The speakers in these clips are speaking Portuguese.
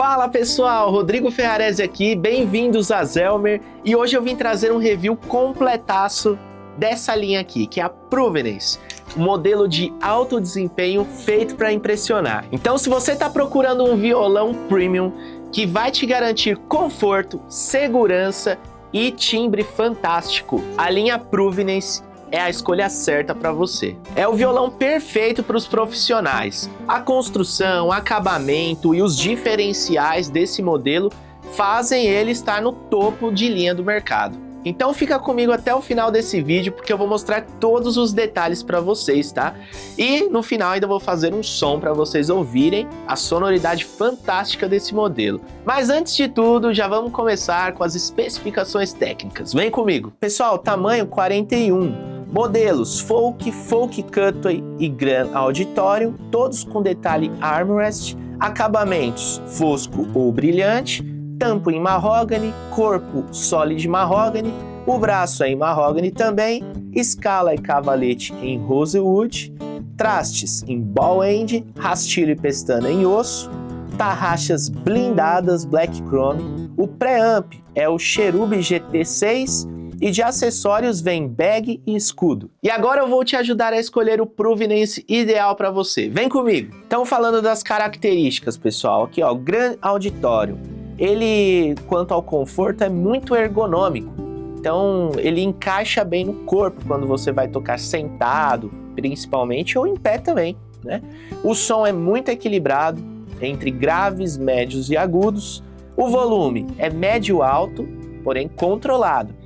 Fala pessoal, Rodrigo Ferrarese aqui, bem-vindos a Zelmer, e hoje eu vim trazer um review completaço dessa linha aqui, que é a Provenance, um modelo de alto desempenho feito para impressionar. Então se você está procurando um violão premium que vai te garantir conforto, segurança e timbre fantástico, a linha Provenance é a escolha certa para você. É o violão perfeito para os profissionais. A construção, acabamento e os diferenciais desse modelo fazem ele estar no topo de linha do mercado. Então fica comigo até o final desse vídeo, porque eu vou mostrar todos os detalhes para vocês, tá? E no final ainda vou fazer um som para vocês ouvirem a sonoridade fantástica desse modelo. Mas antes de tudo, já vamos começar com as especificações técnicas. Vem comigo! Pessoal, tamanho 41. Modelos Folk, Folk Cutaway e Grand Auditorium, todos com detalhe armrest, acabamentos fosco ou brilhante, tampo em mahogany, corpo solid mahogany, o braço é em mahogany também, escala e cavalete em rosewood, trastes em ball end, rastilho e pestana em osso, tarraxas blindadas black chrome, o preamp é o Cherub GT6, e de acessórios vem bag e escudo. E agora eu vou te ajudar a escolher o Provenance ideal para você. Vem comigo! Então falando das características, pessoal, aqui ó, Grand Auditorium. Ele, quanto ao conforto, é muito ergonômico. Então ele encaixa bem no corpo quando você vai tocar sentado, principalmente, ou em pé também, né? O som é muito equilibrado entre graves, médios e agudos. O volume é médio-alto, porém controlado.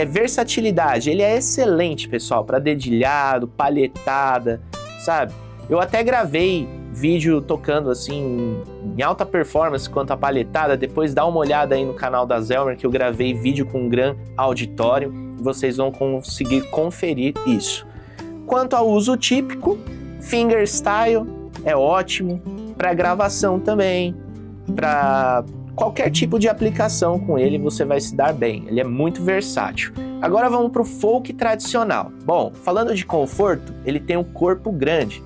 Versatilidade, ele é excelente, pessoal, para dedilhado, palhetada, sabe? Eu até gravei vídeo tocando assim em alta performance quanto a palhetada, depois dá uma olhada aí no canal da Zelmer que eu gravei vídeo com um Grand Auditorium, vocês vão conseguir conferir isso. Quanto ao uso típico, fingerstyle é ótimo, para gravação também, para qualquer tipo de aplicação com ele você vai se dar bem, ele é muito versátil. Agora vamos para o folk tradicional. Bom, falando de conforto, ele tem um corpo grande.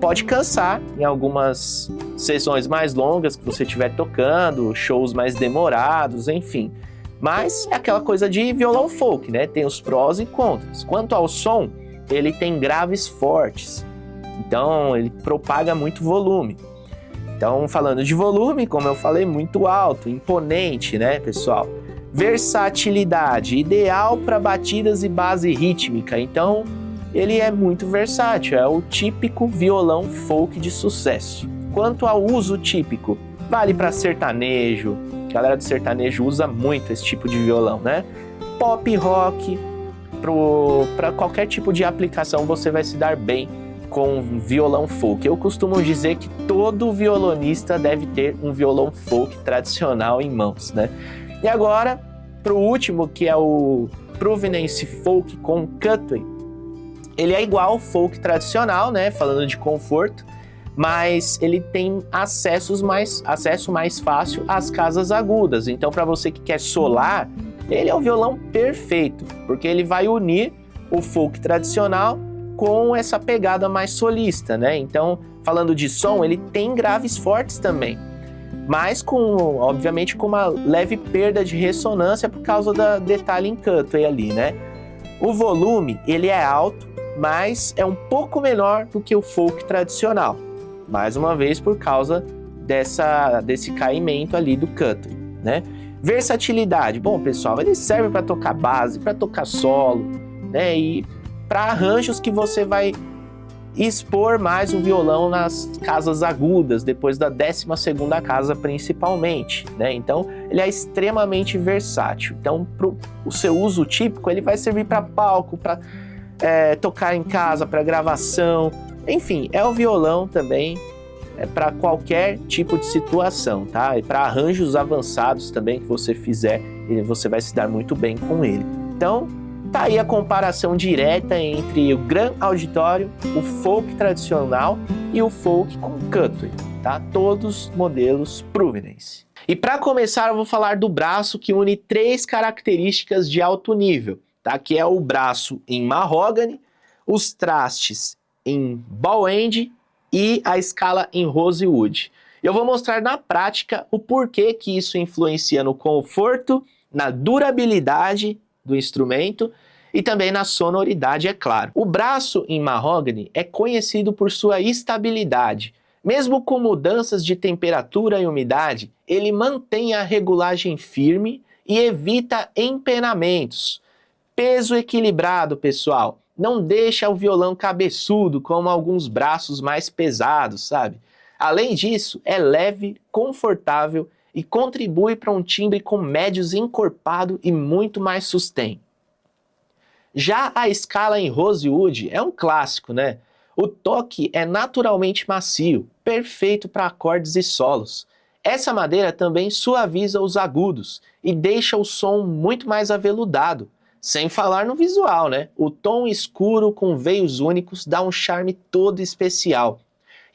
Pode cansar em algumas sessões mais longas que você estiver tocando, shows mais demorados, enfim. Mas é aquela coisa de violão folk, né? Tem os prós e contras. Quanto ao som, ele tem graves fortes, então ele propaga muito volume. Então, falando de volume, como eu falei, muito alto, imponente, né, pessoal? Versatilidade, ideal para batidas e base rítmica. Então, ele é muito versátil, é o típico violão folk de sucesso. Quanto ao uso típico, vale para sertanejo, a galera do sertanejo usa muito esse tipo de violão, né? Pop rock, para qualquer tipo de aplicação você vai se dar bem com violão folk. Eu costumo dizer que todo violonista deve ter um violão folk tradicional em mãos, né? E agora, para o último, que é o Provenance Folk com Cutaway. Ele é igual ao folk tradicional, né? Falando de conforto, mas ele tem acesso mais fácil às casas agudas. Então, para você que quer solar, ele é o violão perfeito, porque ele vai unir o folk tradicional com essa pegada mais solista, né? Então, falando de som, ele tem graves fortes também, mas obviamente com uma leve perda de ressonância por causa da detalhe em cutaway ali, né? O volume, ele é alto, mas é um pouco menor do que o folk tradicional, mais uma vez por causa desse caimento ali do cutaway, né? Versatilidade, bom, pessoal, ele serve para tocar base, para tocar solo, né? E para arranjos que você vai expor mais o violão nas casas agudas, depois da 12ª casa principalmente, né? Então, ele é extremamente versátil. Então, para o seu uso típico, ele vai servir para palco, para tocar em casa, para gravação, enfim, é o violão também para qualquer tipo de situação, tá? E para arranjos avançados também que você fizer, você vai se dar muito bem com ele. Então, tá aí a comparação direta entre o Grand Auditorium, o folk tradicional e o folk com cutaway, tá? Todos modelos Provenance. E para começar, eu vou falar do braço que une 3 características de alto nível, tá? Que é o braço em mahogany, os trastes em ball end e a escala em rosewood. E eu vou mostrar na prática o porquê que isso influencia no conforto, na durabilidade do instrumento e também na sonoridade, é claro. O braço em mahogany é conhecido por sua estabilidade. Mesmo com mudanças de temperatura e umidade, ele mantém a regulagem firme e evita empenamentos. Peso equilibrado, pessoal. Não deixa o violão cabeçudo como alguns braços mais pesados, sabe? Além disso, é leve, confortável e contribui para um timbre com médios encorpado e muito mais sustain. Já a escala em rosewood é um clássico, né? O toque é naturalmente macio, perfeito para acordes e solos. Essa madeira também suaviza os agudos e deixa o som muito mais aveludado. Sem falar no visual, né? O tom escuro com veios únicos dá um charme todo especial.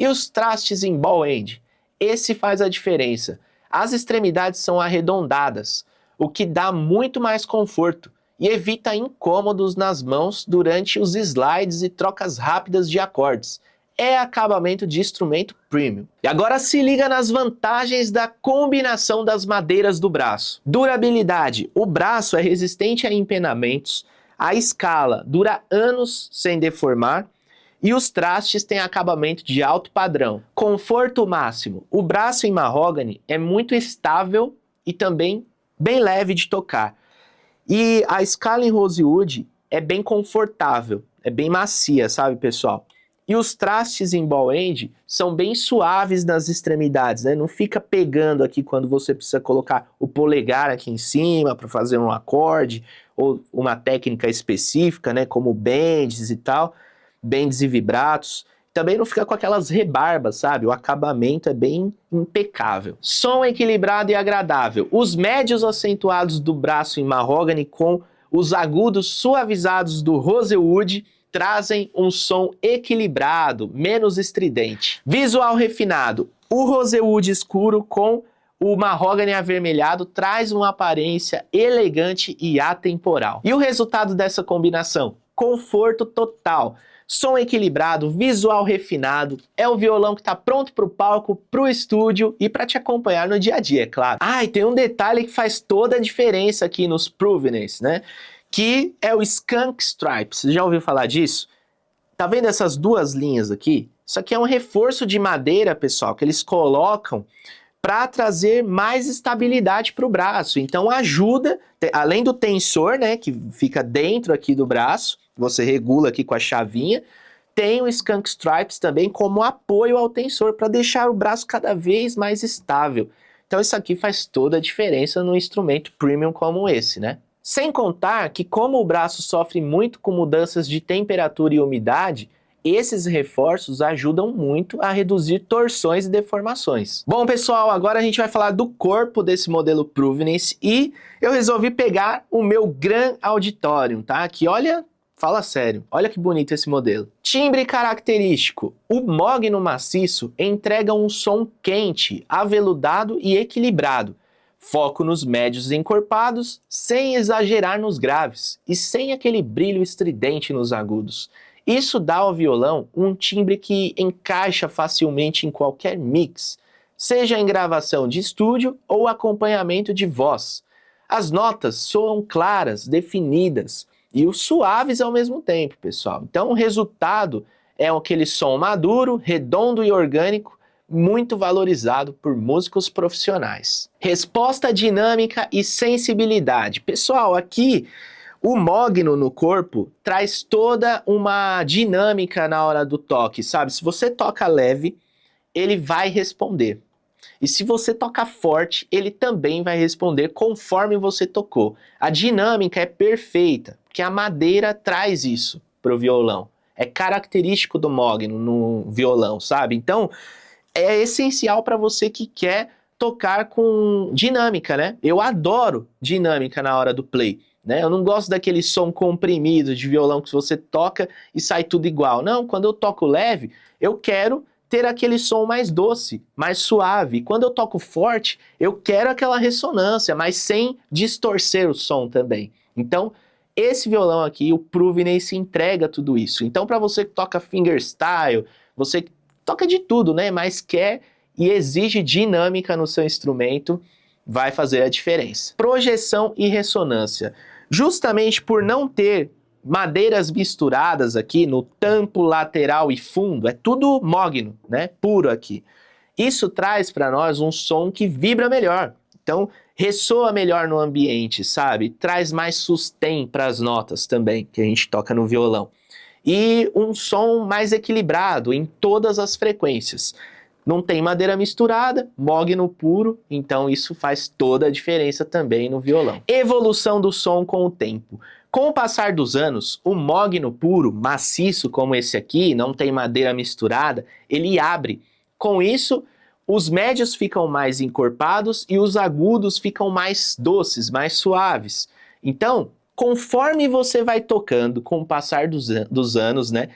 E os trastes em ball end? Esse faz a diferença. As extremidades são arredondadas, o que dá muito mais conforto e evita incômodos nas mãos durante os slides e trocas rápidas de acordes. É acabamento de instrumento premium. E agora se liga nas vantagens da combinação das madeiras do braço. Durabilidade. O braço é resistente a empenamentos, a escala dura anos sem deformar e os trastes têm acabamento de alto padrão. Conforto máximo. O braço em mahogany é muito estável e também bem leve de tocar. E a escala em rosewood é bem confortável, é bem macia, sabe, pessoal? E os trastes em ball end são bem suaves nas extremidades, né? Não fica pegando aqui quando você precisa colocar o polegar aqui em cima para fazer um acorde ou uma técnica específica, né? Como bends e tal, bends e vibratos. Também não fica com aquelas rebarbas, sabe? O acabamento é bem impecável. Som equilibrado e agradável. Os médios acentuados do braço em mahogany com os agudos suavizados do rosewood trazem um som equilibrado, menos estridente. Visual refinado. O rosewood escuro com o mahogany avermelhado traz uma aparência elegante e atemporal. E o resultado dessa combinação? Conforto total. Som equilibrado, visual refinado, é o violão que está pronto para o palco, para o estúdio e para te acompanhar no dia a dia, é claro. Ah, e tem um detalhe que faz toda a diferença aqui nos Pruvenance, né? Que é o Skunk Stripes. Você já ouviu falar disso? Tá vendo essas duas linhas aqui? Isso aqui é um reforço de madeira, pessoal, que eles colocam para trazer mais estabilidade para o braço. Então ajuda, além do tensor, né, que fica dentro aqui do braço, você regula aqui com a chavinha, tem o Skunk Stripes também como apoio ao tensor para deixar o braço cada vez mais estável. Então isso aqui faz toda a diferença num instrumento premium como esse, né? Sem contar que como o braço sofre muito com mudanças de temperatura e umidade, esses reforços ajudam muito a reduzir torções e deformações. Bom, pessoal, agora a gente vai falar do corpo desse modelo Pruvenance e eu resolvi pegar o meu Grand Auditorium, tá? Que olha, fala sério, olha que bonito esse modelo. Timbre característico. O mogno maciço entrega um som quente, aveludado e equilibrado. Foco nos médios encorpados, sem exagerar nos graves e sem aquele brilho estridente nos agudos. Isso dá ao violão um timbre que encaixa facilmente em qualquer mix, seja em gravação de estúdio ou acompanhamento de voz. As notas soam claras, definidas e os suaves ao mesmo tempo, pessoal. Então o resultado é aquele som maduro, redondo e orgânico, muito valorizado por músicos profissionais. Resposta dinâmica e sensibilidade. Pessoal, aqui o mogno no corpo traz toda uma dinâmica na hora do toque, sabe? Se você toca leve, ele vai responder. E se você toca forte, ele também vai responder conforme você tocou. A dinâmica é perfeita, porque a madeira traz isso pro violão. É característico do mogno no violão, sabe? Então, é essencial para você que quer tocar com dinâmica, né? Eu adoro dinâmica na hora do play, né? Eu não gosto daquele som comprimido de violão que você toca e sai tudo igual. Não, quando eu toco leve, eu quero ter aquele som mais doce, mais suave. E quando eu toco forte, eu quero aquela ressonância, mas sem distorcer o som também. Então, esse violão aqui, o Pruvenance, entrega tudo isso. Então, para você que toca fingerstyle, você que toca de tudo, né? Mas quer e exige dinâmica no seu instrumento, vai fazer a diferença. Projeção e ressonância. Justamente por não ter madeiras misturadas aqui no tampo, lateral e fundo, é tudo mogno, né? Puro aqui. Isso traz para nós um som que vibra melhor. Então, ressoa melhor no ambiente, sabe? Traz mais sustain para as notas também, que a gente toca no violão. E um som mais equilibrado em todas as frequências. Não tem madeira misturada, mogno puro, então isso faz toda a diferença também no violão. Evolução do som com o tempo. Com o passar dos anos, o mogno puro, maciço como esse aqui, não tem madeira misturada, ele abre. Com isso, os médios ficam mais encorpados e os agudos ficam mais doces, mais suaves. Então, conforme você vai tocando com o passar dos anos, né,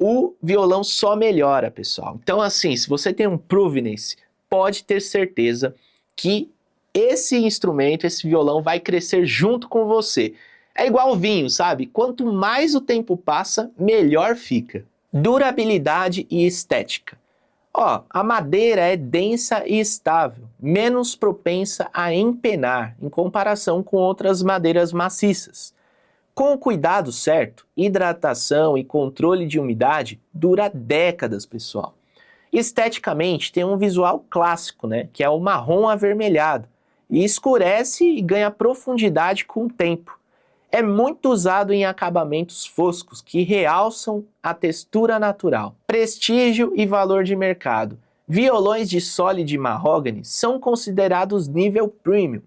o violão só melhora, pessoal. Então, assim, se você tem um Provenance, pode ter certeza que esse instrumento, esse violão vai crescer junto com você. É igual vinho, sabe? Quanto mais o tempo passa, melhor fica. Durabilidade e estética. Ó, a madeira é densa e estável, menos propensa a empenar em comparação com outras madeiras maciças. Com o cuidado certo, hidratação e controle de umidade, dura décadas, pessoal. Esteticamente, tem um visual clássico, né, que é o marrom avermelhado, e escurece e ganha profundidade com o tempo. É muito usado em acabamentos foscos que realçam a textura natural. Prestígio e valor de mercado. Violões de Solid Mahogany são considerados nível premium.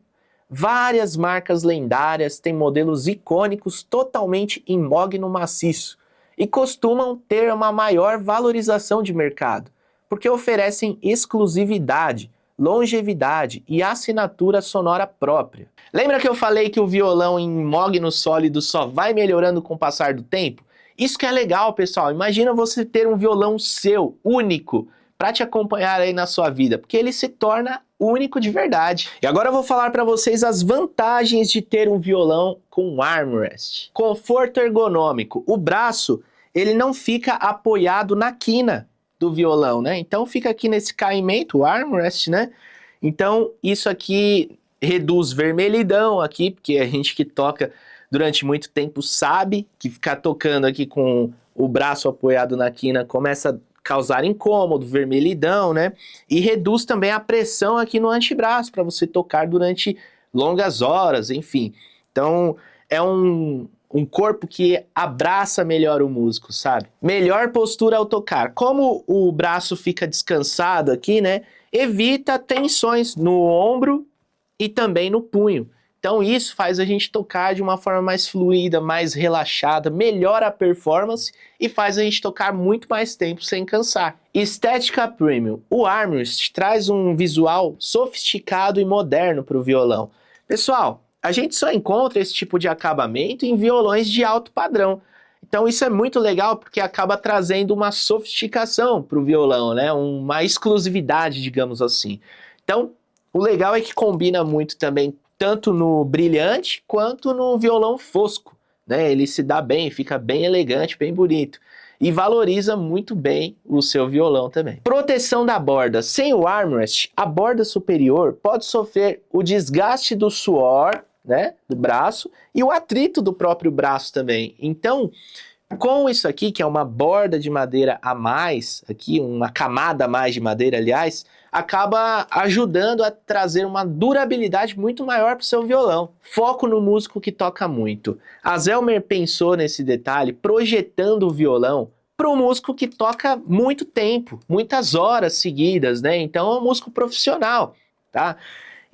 Várias marcas lendárias têm modelos icônicos totalmente em mogno maciço e costumam ter uma maior valorização de mercado, porque oferecem exclusividade, longevidade e assinatura sonora própria. Lembra que eu falei que o violão em mogno sólido só vai melhorando com o passar do tempo? Isso que é legal, pessoal. Imagina você ter um violão seu, único, para te acompanhar aí na sua vida, porque ele se torna único de verdade. E agora eu vou falar para vocês as vantagens de ter um violão com armrest. Conforto ergonômico. O braço, ele não fica apoiado na quina do violão, né? Então fica aqui nesse caimento, o armrest, né? Então isso aqui reduz vermelhidão aqui, porque a gente que toca durante muito tempo sabe que ficar tocando aqui com o braço apoiado na quina começa a causar incômodo, vermelhidão, né? E reduz também a pressão aqui no antebraço para você tocar durante longas horas, enfim. Então é um corpo que abraça melhor o músico, sabe? Melhor postura ao tocar. Como o braço fica descansado aqui, né? Evita tensões no ombro e também no punho. Então isso faz a gente tocar de uma forma mais fluida, mais relaxada, melhora a performance e faz a gente tocar muito mais tempo sem cansar. Estética premium. O armrest traz um visual sofisticado e moderno para o violão. Pessoal, a gente só encontra esse tipo de acabamento em violões de alto padrão. Então isso é muito legal porque acaba trazendo uma sofisticação para o violão, né? Uma exclusividade, digamos assim. Então o legal é que combina muito também tanto no brilhante quanto no violão fosco, né? Ele se dá bem, fica bem elegante, bem bonito. E valoriza muito bem o seu violão também. Proteção da borda. Sem o armrest, a borda superior pode sofrer o desgaste do suor, né, do braço e o atrito do próprio braço também. Então, com isso aqui, que é uma borda de madeira a mais, aqui uma camada a mais de madeira, aliás, acaba ajudando a trazer uma durabilidade muito maior para o seu violão. Foco no músico que toca muito. A Zelmer pensou nesse detalhe, projetando o violão para o músico que toca muito tempo, muitas horas seguidas, né? Então é um músico profissional, tá?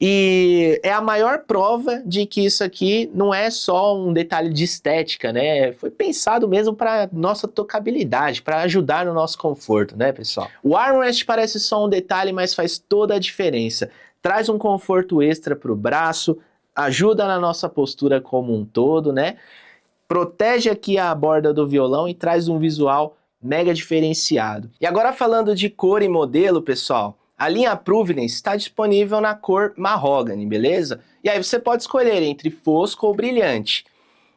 E é a maior prova de que isso aqui não é só um detalhe de estética, né? Foi pensado mesmo para nossa tocabilidade, para ajudar no nosso conforto, né, pessoal? O armrest parece só um detalhe, mas faz toda a diferença. Traz um conforto extra para o braço, ajuda na nossa postura como um todo, né? Protege aqui a borda do violão e traz um visual mega diferenciado. E agora falando de cor e modelo, pessoal, a linha Provenance está disponível na cor Mahogany, beleza? E aí você pode escolher entre fosco ou brilhante.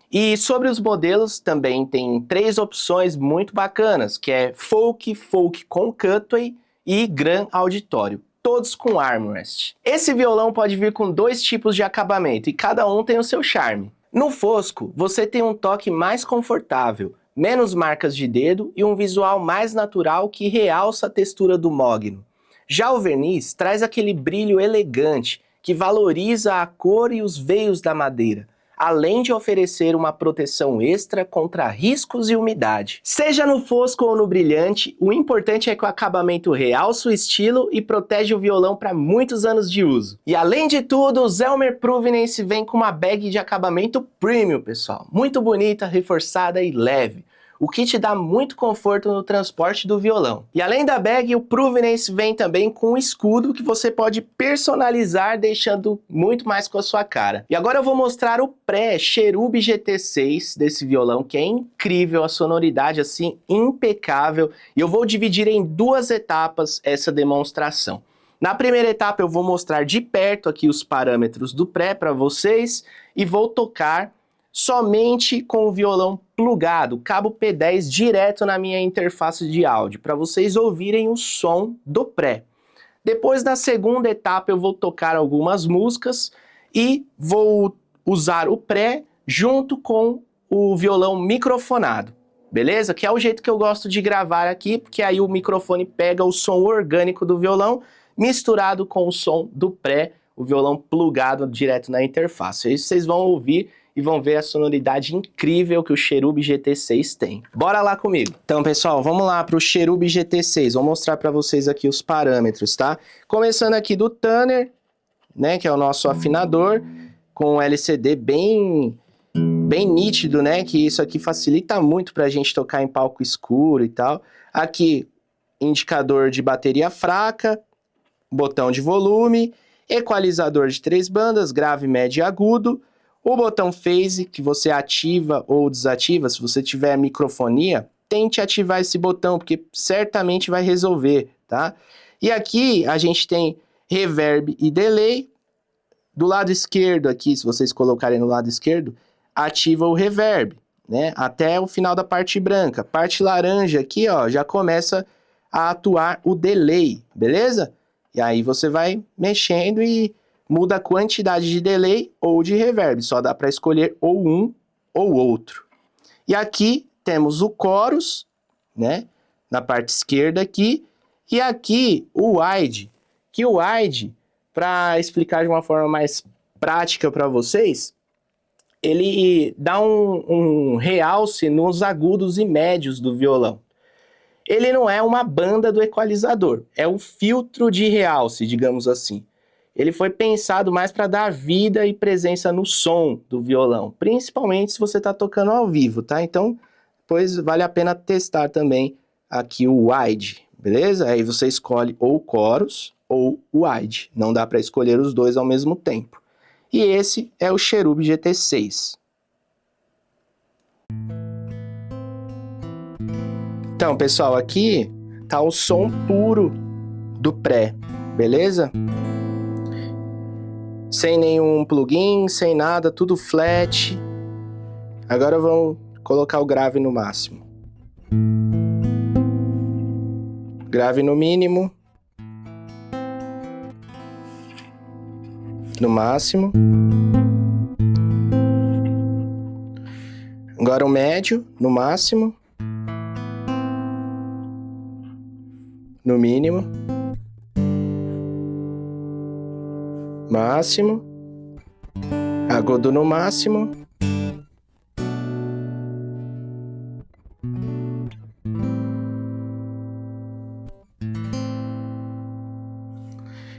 E sobre os modelos também tem 3 opções muito bacanas, que é Folk, Folk com Cutaway e Grand Auditório. todos com armrest. Esse violão pode vir com 2 tipos de acabamento e cada um tem o seu charme. No Fosco, você tem um toque mais confortável, menos marcas de dedo e um visual mais natural que realça a textura do mogno. Já o verniz traz aquele brilho elegante que valoriza a cor e os veios da madeira, além de oferecer uma proteção extra contra riscos e umidade. Seja no fosco ou no brilhante, o importante é que o acabamento realça o estilo e protege o violão para muitos anos de uso. E além de tudo, o Zelmer Provenance vem com uma bag de acabamento premium, pessoal. Muito bonita, reforçada e leve, o que te dá muito conforto no transporte do violão. E além da bag, o Provenance vem também com um escudo que você pode personalizar, deixando muito mais com a sua cara. E agora eu vou mostrar o pré-Cherub GT6 desse violão, que é incrível, a sonoridade assim impecável. E eu vou dividir em 2 etapas essa demonstração. Na primeira etapa eu vou mostrar de perto aqui os parâmetros do pré para vocês e vou tocar somente com o violão plugado, cabo P10 direto na minha interface de áudio, para vocês ouvirem o som do pré. Depois, na segunda etapa, eu vou tocar algumas músicas e vou usar o pré junto com o violão microfonado, beleza? Que é o jeito que eu gosto de gravar aqui, porque aí o microfone pega o som orgânico do violão misturado com o som do pré, o violão plugado direto na interface. Aí vocês vão ouvir e vão ver a sonoridade incrível que o Cherub GT6 tem. Bora lá comigo! Então, pessoal, vamos lá para o Cherub GT6. Vou mostrar para vocês aqui os parâmetros, tá? Começando aqui do Tanner, né, que é o nosso afinador, com LCD bem nítido, né, que isso aqui facilita muito para a gente tocar em palco escuro e tal. Aqui, indicador de bateria fraca, botão de volume, equalizador de 3 bandas, grave, médio e agudo, o botão Phase, que você ativa ou desativa. Se você tiver microfonia, tente ativar esse botão, porque certamente vai resolver, tá? E aqui a gente tem Reverb e Delay. Do lado esquerdo aqui, se vocês colocarem no lado esquerdo, ativa o Reverb, né? Até o final da parte branca. Parte laranja aqui, ó, já começa a atuar o Delay, beleza? E aí você vai mexendo e muda a quantidade de delay ou de reverb, só dá para escolher ou um ou outro. E aqui temos o chorus, né, na parte esquerda aqui, e aqui o wide, que o wide, para explicar de uma forma mais prática para vocês, ele dá um realce nos agudos e médios do violão. Ele não é uma banda do equalizador, é um filtro de realce, digamos assim. Ele foi pensado mais para dar vida e presença no som do violão, principalmente se você está tocando ao vivo, tá? Então, depois vale a pena testar também aqui o wide, beleza? Aí você escolhe ou chorus ou wide, não dá para escolher os dois ao mesmo tempo. E esse é o Cherub GT6. Então, pessoal, aqui tá o som puro do pré, beleza? Sem nenhum plugin, sem nada, tudo flat. Agora vamos colocar o grave no máximo. Grave no mínimo. No máximo. Agora o médio, no máximo. No mínimo. Máximo. Agudo no máximo.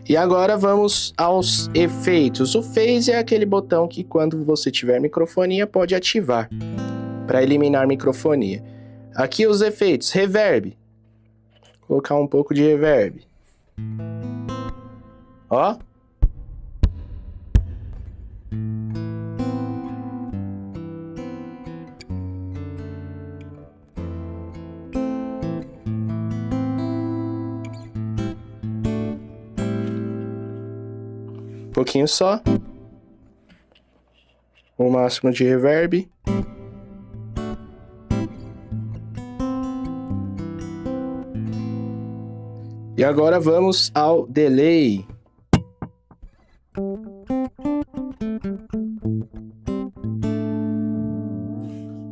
E agora vamos aos efeitos. O Phase é aquele botão que quando você tiver microfonia pode ativar para eliminar microfonia. Aqui os efeitos. Reverb. Vou colocar um pouco de reverb. Ó. Um pouquinho só. O máximo de reverb. E agora vamos ao delay.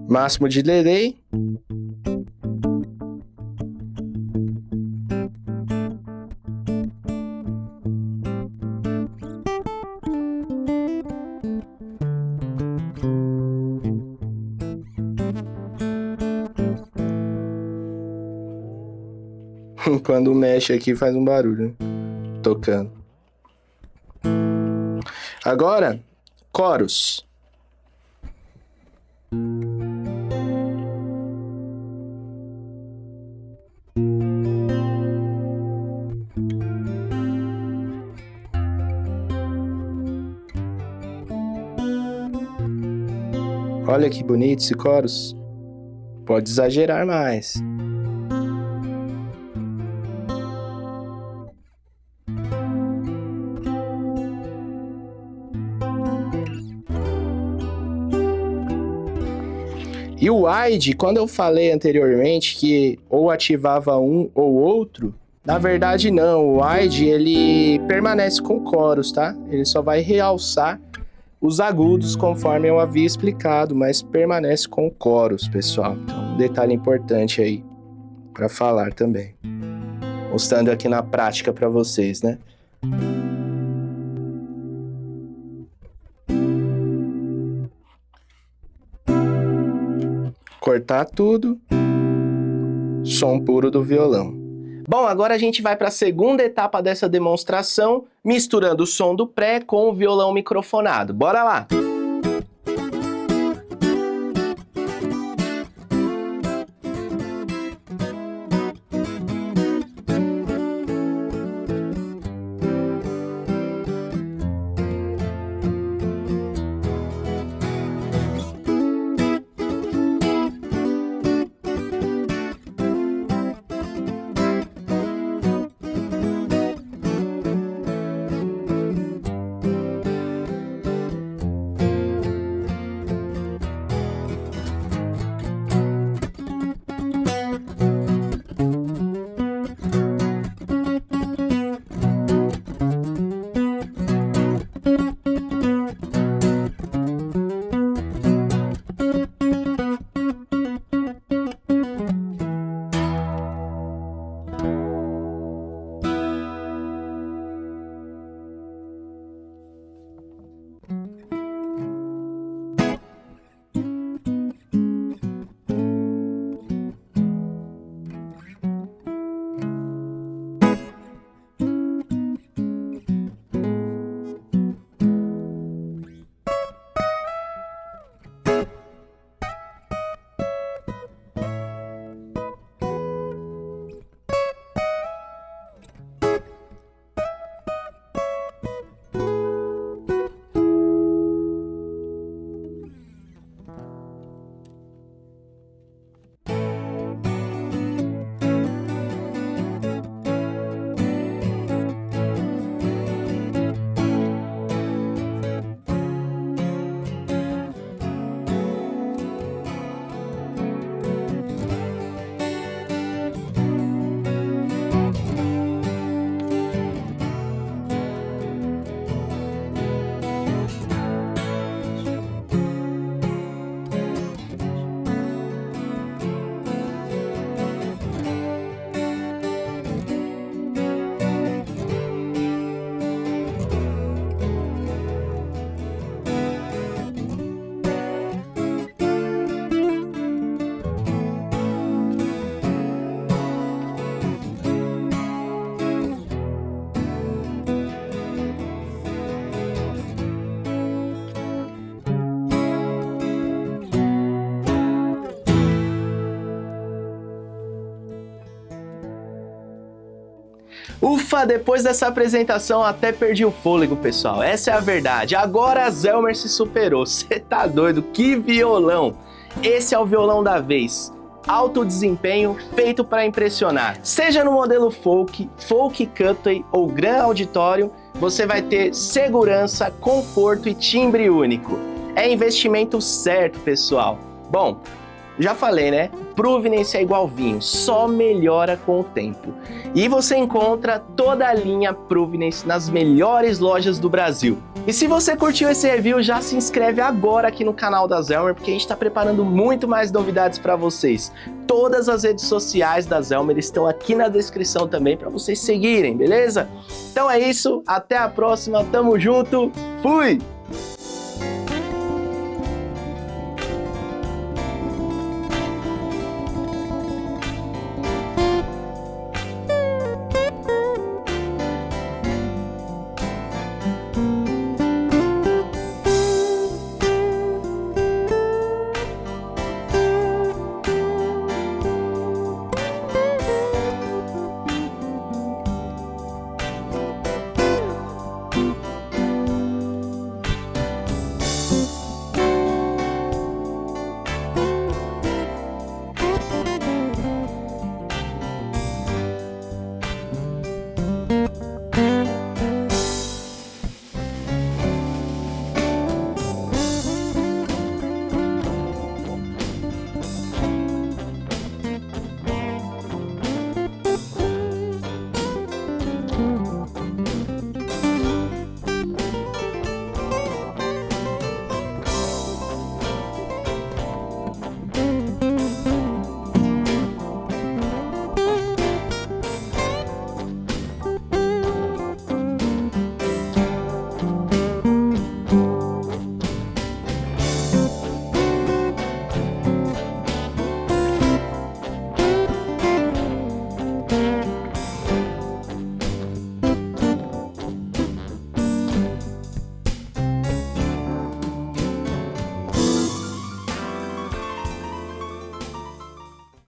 Máximo de delay. Quando mexe aqui faz um barulho, né? Tocando. Agora, coros. Olha que bonito esse coros. Pode exagerar mais. E o wide, quando eu falei anteriormente que ou ativava um ou outro, na verdade não, o wide ele permanece com coros, tá? Ele só vai realçar os agudos conforme eu havia explicado, mas permanece com coros, pessoal. Então, um detalhe importante aí para falar também. Mostrando aqui na prática para vocês, né? Cortar tudo. Som puro do violão. Bom, agora a gente vai para a segunda etapa dessa demonstração, misturando o som do pré com o violão microfonado. Bora lá! Ufa, depois dessa apresentação até perdi o fôlego, pessoal. Essa é a verdade. Agora a Zelmer se superou. Você tá doido? Que violão! Esse é o violão da vez. Alto desempenho, feito para impressionar. Seja no modelo folk, folk cutaway ou gran auditório, você vai ter segurança, conforto e timbre único. É investimento certo, pessoal. Bom, Já falei, né? Provenance é igual vinho, só melhora com o tempo. E você encontra toda a linha Provenance nas melhores lojas do Brasil. E se você curtiu esse review, já se inscreve agora aqui no canal da Zelmer, porque a gente está preparando muito mais novidades para vocês. Todas as redes sociais da Zelmer estão aqui na descrição também para vocês seguirem, beleza? Então é isso, até a próxima, tamo junto, fui!